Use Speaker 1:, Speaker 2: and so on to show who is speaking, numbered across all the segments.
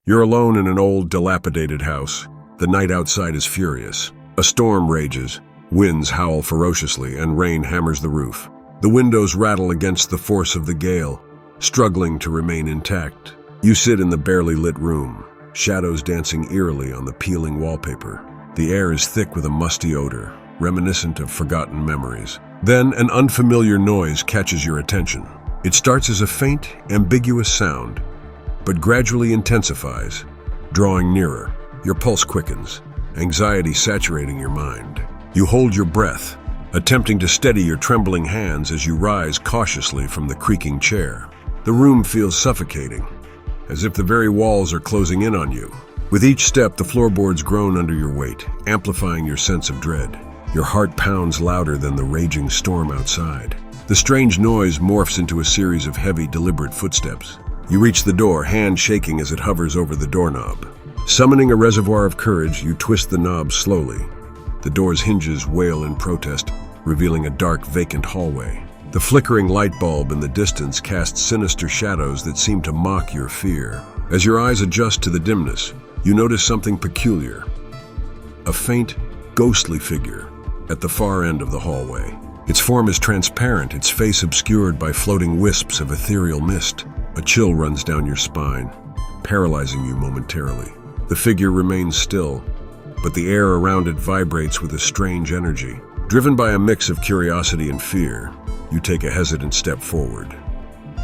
Speaker 1: You're alone in an old, dilapidated house. The night outside is furious. A storm rages, winds howl ferociously, and rain hammers the roof. The windows rattle against the force of the gale, struggling to remain intact. You sit in the barely lit room, shadows dancing eerily on the peeling wallpaper. The air is thick with a musty odor, reminiscent of forgotten memories. Then an unfamiliar noise catches your attention. It starts as a faint, ambiguous sound, but gradually intensifies, drawing nearer. Your pulse quickens, anxiety saturating your mind. You hold your breath, attempting to steady your trembling hands as you rise cautiously from the creaking chair. The room feels suffocating, as if the very walls are closing in on you. With each step, the floorboards groan under your weight, amplifying your sense of dread. Your heart pounds louder than the raging storm outside. The strange noise morphs into a series of heavy, deliberate footsteps. You reach the door, hand shaking as it hovers over the doorknob. Summoning a reservoir of courage, you twist the knob slowly. The door's hinges wail in protest, revealing a dark, vacant hallway. The flickering light bulb in the distance casts sinister shadows that seem to mock your fear. As your eyes adjust to the dimness, you notice something peculiar. A faint, ghostly figure at the far end of the hallway. Its form is transparent, its face obscured by floating wisps of ethereal mist. A chill runs down your spine, paralyzing you momentarily. The figure remains still, but the air around it vibrates with a strange energy. Driven by a mix of curiosity and fear, you take a hesitant step forward,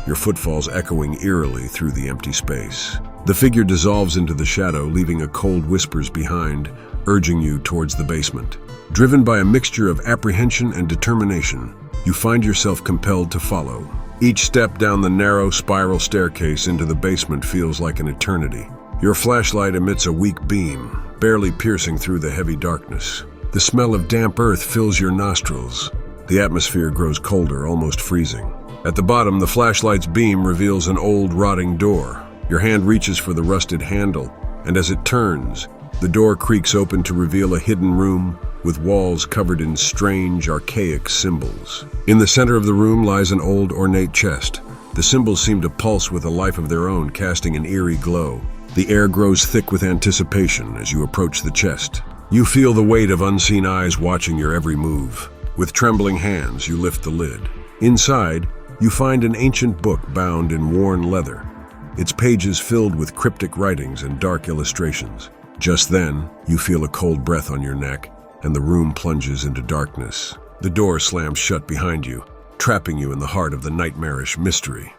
Speaker 1: your footfalls echoing eerily through the empty space. The figure dissolves into the shadow, leaving a cold whispers behind, urging you towards the basement. Driven by a mixture of apprehension and determination, you find yourself compelled to follow. Each step down the narrow spiral staircase into the basement feels like an eternity. Your flashlight emits a weak beam, barely piercing through the heavy darkness. The smell of damp earth fills your nostrils. The atmosphere grows colder, almost freezing. At the bottom, the flashlight's beam reveals an old, rotting door. Your hand reaches for the rusted handle, and as it turns, the door creaks open to reveal a hidden room with walls covered in strange, archaic symbols. In the center of the room lies an old, ornate chest. The symbols seem to pulse with a life of their own, casting an eerie glow. The air grows thick with anticipation as you approach the chest. You feel the weight of unseen eyes watching your every move. With trembling hands, you lift the lid. Inside, you find an ancient book bound in worn leather, its pages filled with cryptic writings and dark illustrations. Just then, you feel a cold breath on your neck, and the room plunges into darkness. The door slams shut behind you, trapping you in the heart of the nightmarish mystery.